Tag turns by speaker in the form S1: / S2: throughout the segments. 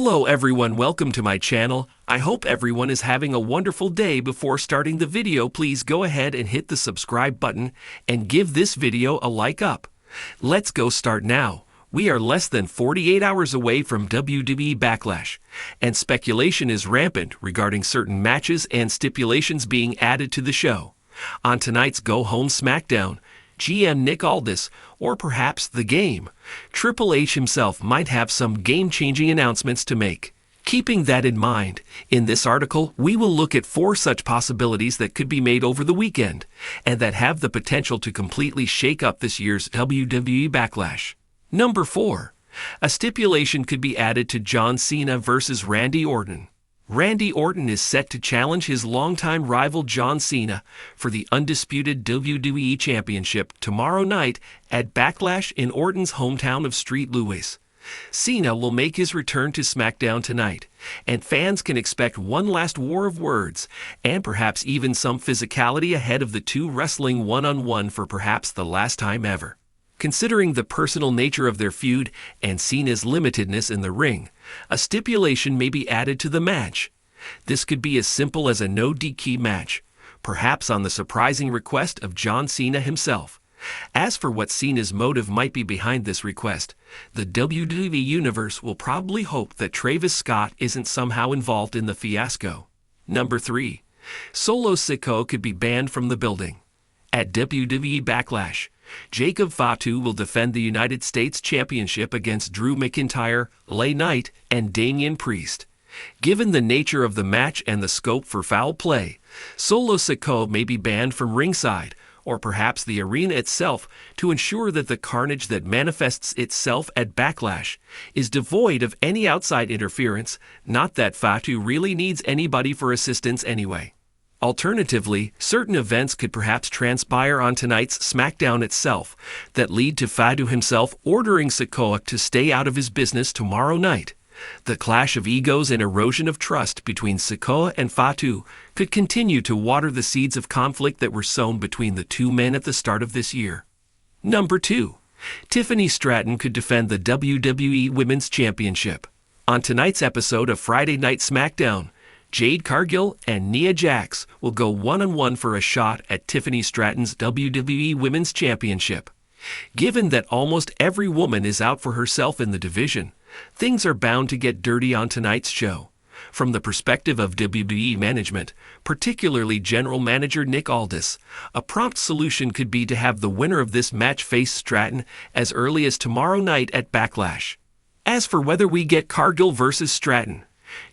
S1: Hello everyone, welcome to my channel. I hope everyone is having a wonderful day. Before starting the video, please go ahead and hit the subscribe button and give this video a like up. Let's go start now. We are less than 48 hours away from WWE Backlash, and speculation is rampant regarding certain matches and stipulations being added to the show. On tonight's Go Home SmackDown, GM Nick Aldis, or perhaps The Game, Triple H himself might have some game-changing announcements to make. Keeping that in mind, in this article, we will look at 4 such possibilities that could be made over the weekend, and that have the potential to completely shake up this year's WWE Backlash. Number 4. A stipulation could be added to John Cena versus Randy Orton. Randy Orton is set to challenge his longtime rival John Cena for the undisputed WWE Championship tomorrow night at Backlash in Orton's hometown of St. Louis. Cena will make his return to SmackDown tonight, and fans can expect one last war of words, and perhaps even some physicality ahead of the two wrestling one-on-one for perhaps the last time ever. Considering the personal nature of their feud and Cena's limitedness in the ring, a stipulation may be added to the match. This could be as simple as a no DQ match, perhaps on the surprising request of John Cena himself. As for what Cena's motive might be behind this request, the WWE Universe will probably hope that Travis Scott isn't somehow involved in the fiasco. Number 3. Solo Sikoa could be banned from the building. At WWE Backlash, Jacob Fatu will defend the United States Championship against Drew McIntyre, LA Knight, and Damian Priest. Given the nature of the match and the scope for foul play, Solo Sikoa may be banned from ringside, or perhaps the arena itself, to ensure that the carnage that manifests itself at Backlash is devoid of any outside interference, not that Fatu really needs anybody for assistance anyway. Alternatively, certain events could perhaps transpire on tonight's SmackDown itself that lead to Fatu himself ordering Sikoa to stay out of his business tomorrow night. The clash of egos and erosion of trust between Sikoa and Fatu could continue to water the seeds of conflict that were sown between the two men at the start of this year. Number 2. Tiffany Stratton could defend the WWE Women's Championship. On tonight's episode of Friday Night SmackDown, Jade Cargill and Nia Jax will go one-on-one for a shot at Tiffany Stratton's WWE Women's Championship. Given that almost every woman is out for herself in the division, things are bound to get dirty on tonight's show. From the perspective of WWE management, particularly General Manager Nick Aldis, a prompt solution could be to have the winner of this match face Stratton as early as tomorrow night at Backlash. As for whether we get Cargill versus Stratton,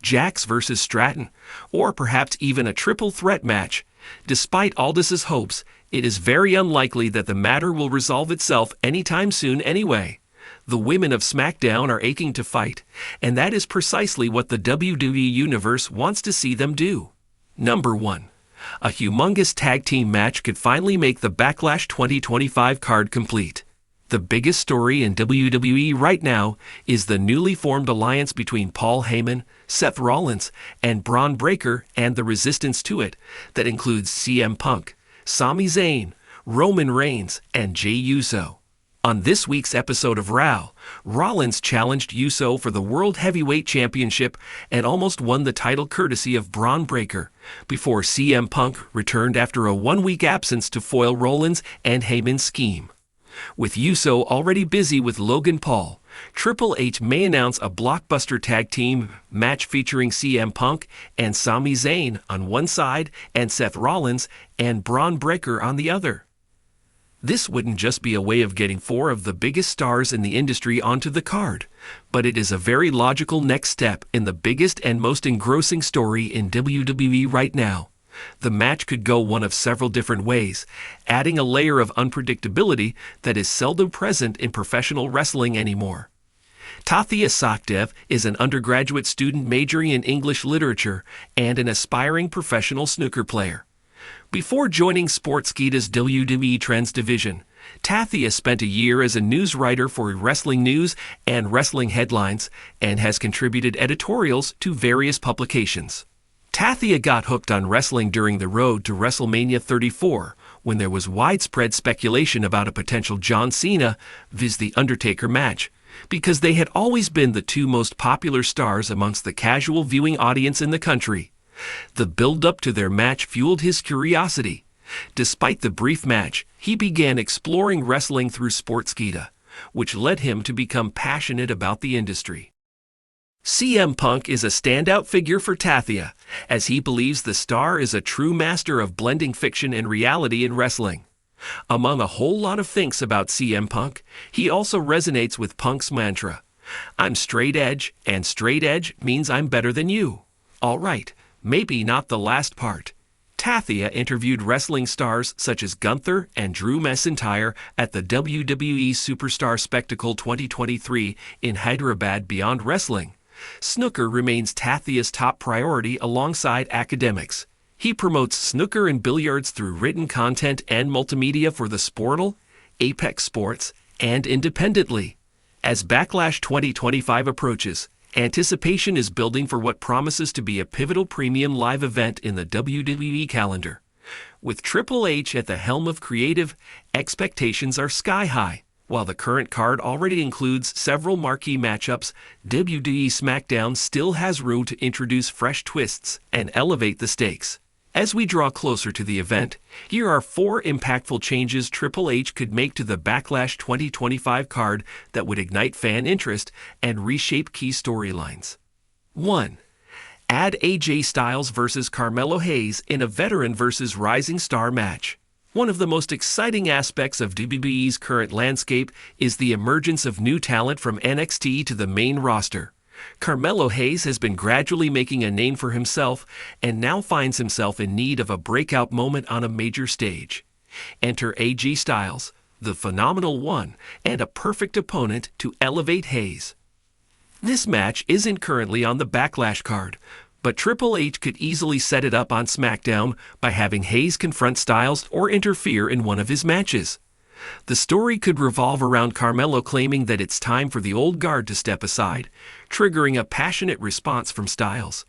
S1: Jax versus Stratton, or perhaps even a triple threat match, despite Aldis's hopes, it is very unlikely that the matter will resolve itself anytime soon anyway. The women of SmackDown are aching to fight, and that is precisely what the WWE Universe wants to see them do. Number 1. A humongous tag team match could finally make the Backlash 2025 card complete. The biggest story in WWE right now is the newly formed alliance between Paul Heyman, Seth Rollins, and Braun Breaker, and the resistance to it, that includes CM Punk, Sami Zayn, Roman Reigns, and Jey Uso. On this week's episode of Raw, Rollins challenged Uso for the World Heavyweight Championship and almost won the title courtesy of Braun Breaker, before CM Punk returned after a 1-week absence to foil Rollins and Heyman's scheme. With Uso already busy with Logan Paul, Triple H may announce a blockbuster tag team match featuring CM Punk and Sami Zayn on one side and Seth Rollins and Braun Breaker on the other. This wouldn't just be a way of getting 4 of the biggest stars in the industry onto the card, but it is a very logical next step in the biggest and most engrossing story in WWE right now. The match could go one of several different ways, adding a layer of unpredictability that is seldom present in professional wrestling anymore. Tathia Sakdev is an undergraduate student majoring in English literature and an aspiring professional snooker player. Before joining Sportskeeda's WWE Trends division, Tathia spent a year as a news writer for wrestling news and wrestling headlines and has contributed editorials to various publications. Tathia got hooked on wrestling during the road to WrestleMania 34, when there was widespread speculation about a potential John Cena vs. The Undertaker match, because they had always been the two most popular stars amongst the casual viewing audience in the country. The build-up to their match fueled his curiosity. Despite the brief match, he began exploring wrestling through Sportskeeda, which led him to become passionate about the industry. CM Punk is a standout figure for Tathia, as he believes the star is a true master of blending fiction and reality in wrestling. Among a whole lot of things about CM Punk, he also resonates with Punk's mantra, "I'm straight edge, and straight edge means I'm better than you." All right, maybe not the last part. Tathia interviewed wrestling stars such as Gunther and Drew McIntyre at the WWE Superstar Spectacle 2023 in Hyderabad. Beyond wrestling, snooker remains Tathia's top priority alongside academics. He promotes snooker and billiards through written content and multimedia for the Sportal, Apex Sports, and independently. As Backlash 2025 approaches, anticipation is building for what promises to be a pivotal premium live event in the WWE calendar. With Triple H at the helm of creative, expectations are sky high. While the current card already includes several marquee matchups, WWE SmackDown still has room to introduce fresh twists and elevate the stakes. As we draw closer to the event, here are 4 impactful changes Triple H could make to the Backlash 2025 card that would ignite fan interest and reshape key storylines. 1. Add AJ Styles vs. Carmelo Hayes in a veteran vs. rising star match. One of the most exciting aspects of WWE's current landscape is the emergence of new talent from NXT to the main roster. Carmelo Hayes has been gradually making a name for himself and now finds himself in need of a breakout moment on a major stage. Enter AJ Styles, the phenomenal one, and a perfect opponent to elevate Hayes. This match isn't currently on the Backlash card, but Triple H could easily set it up on SmackDown by having Hayes confront Styles or interfere in one of his matches. The story could revolve around Carmelo claiming that it's time for the old guard to step aside, triggering a passionate response from Styles.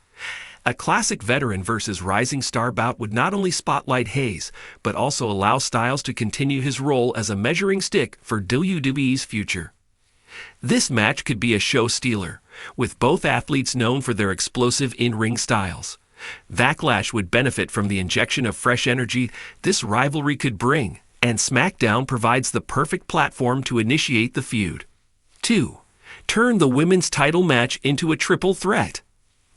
S1: A classic veteran versus rising star bout would not only spotlight Hayes, but also allow Styles to continue his role as a measuring stick for WWE's future. This match could be a show stealer, with both athletes known for their explosive in-ring styles. Backlash would benefit from the injection of fresh energy this rivalry could bring, and SmackDown provides the perfect platform to initiate the feud. 2. Turn the women's title match into a triple threat.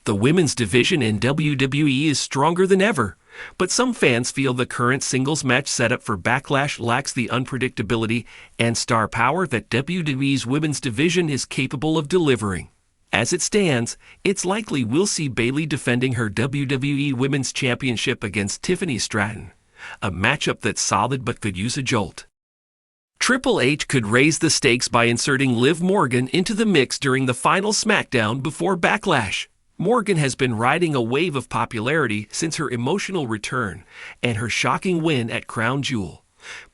S1: The women's division in WWE is stronger than ever, but some fans feel the current singles match setup for Backlash lacks the unpredictability and star power that WWE's women's division is capable of delivering. As it stands, it's likely we'll see Bayley defending her WWE Women's Championship against Tiffany Stratton, a matchup that's solid but could use a jolt. Triple H could raise the stakes by inserting Liv Morgan into the mix during the final SmackDown before Backlash. Morgan has been riding a wave of popularity since her emotional return and her shocking win at Crown Jewel.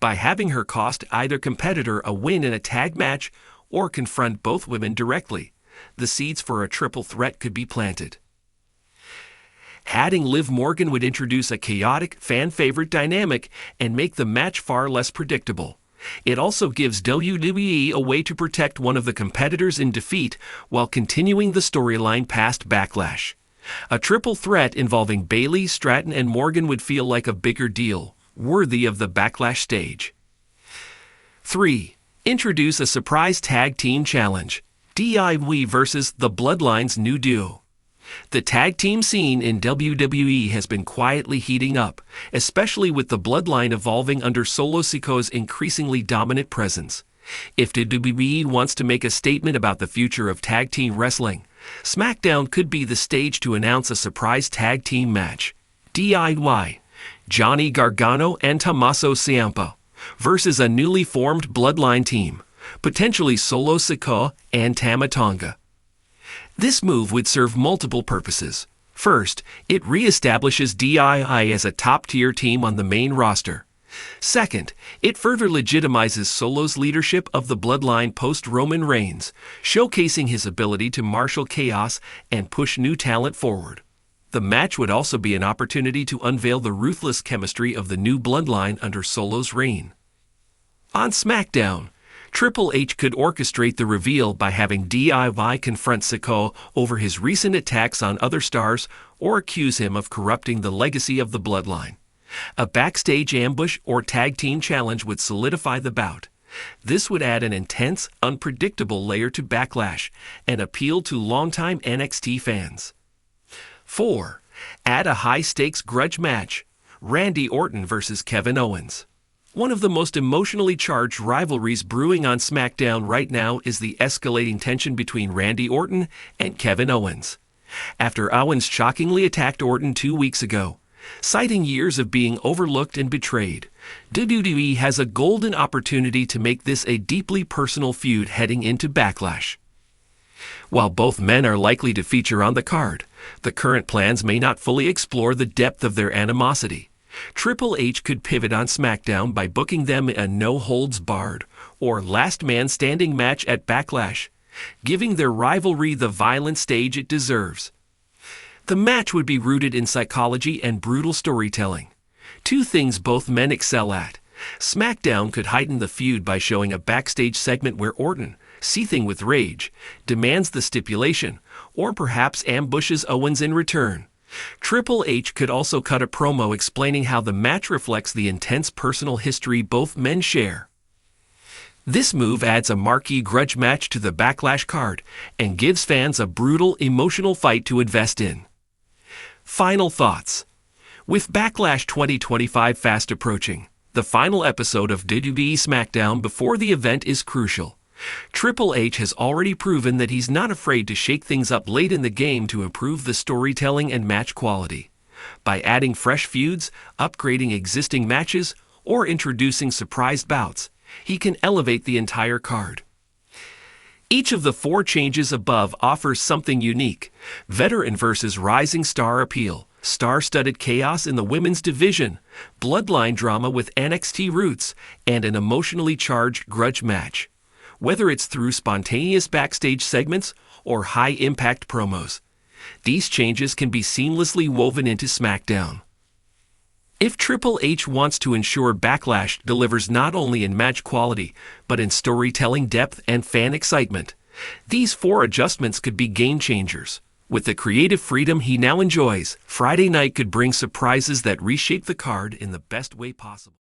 S1: By having her cost either competitor a win in a tag match or confront both women directly, the seeds for a triple threat could be planted. Adding Liv Morgan would introduce a chaotic, fan-favorite dynamic and make the match far less predictable. It also gives WWE a way to protect one of the competitors in defeat while continuing the storyline past Backlash. A triple threat involving Bayley, Stratton, and Morgan would feel like a bigger deal, worthy of the Backlash stage. 3. Introduce a surprise tag team challenge. DIY versus the Bloodline's new duo. The tag team scene in WWE has been quietly heating up, especially with the Bloodline evolving under Solo Sikoa's increasingly dominant presence. If WWE wants to make a statement about the future of tag team wrestling, SmackDown could be the stage to announce a surprise tag team match. DIY, Johnny Gargano and Tommaso Ciampa, versus a newly formed Bloodline team, potentially Solo Sikoa and Tama Tonga. This move would serve multiple purposes. First, it reestablishes DIY as a top-tier team on the main roster. Second, it further legitimizes Solo's leadership of the Bloodline post-Roman Reigns, showcasing his ability to marshal chaos and push new talent forward. The match would also be an opportunity to unveil the ruthless chemistry of the new Bloodline under Solo's reign. On SmackDown, Triple H could orchestrate the reveal by having DIY confront Sikoa over his recent attacks on other stars or accuse him of corrupting the legacy of the bloodline. A backstage ambush or tag team challenge would solidify the bout. This would add an intense, unpredictable layer to Backlash and appeal to longtime NXT fans. 4. Add a high-stakes grudge match. Randy Orton versus Kevin Owens. One of the most emotionally charged rivalries brewing on SmackDown right now is the escalating tension between Randy Orton and Kevin Owens. After Owens shockingly attacked Orton 2 weeks ago, citing years of being overlooked and betrayed, WWE has a golden opportunity to make this a deeply personal feud heading into Backlash. While both men are likely to feature on the card, the current plans may not fully explore the depth of their animosity. Triple H could pivot on SmackDown by booking them a no-holds-barred or last-man-standing match at Backlash, giving their rivalry the violent stage it deserves. The match would be rooted in psychology and brutal storytelling, two things both men excel at. SmackDown could heighten the feud by showing a backstage segment where Orton, seething with rage, demands the stipulation, or perhaps ambushes Owens in return. Triple H could also cut a promo explaining how the match reflects the intense personal history both men share. This move adds a marquee grudge match to the Backlash card and gives fans a brutal, emotional fight to invest in. Final thoughts. With Backlash 2025 fast approaching, the final episode of WWE SmackDown before the event is crucial. Triple H has already proven that he's not afraid to shake things up late in the game to improve the storytelling and match quality. By adding fresh feuds, upgrading existing matches, or introducing surprise bouts, he can elevate the entire card. Each of the 4 changes above offers something unique: veteran versus rising star appeal, star-studded chaos in the women's division, bloodline drama with NXT roots, and an emotionally charged grudge match. Whether it's through spontaneous backstage segments or high-impact promos, these changes can be seamlessly woven into SmackDown. If Triple H wants to ensure Backlash delivers not only in match quality, but in storytelling depth and fan excitement, these 4 adjustments could be game changers. With the creative freedom he now enjoys, Friday night could bring surprises that reshape the card in the best way possible.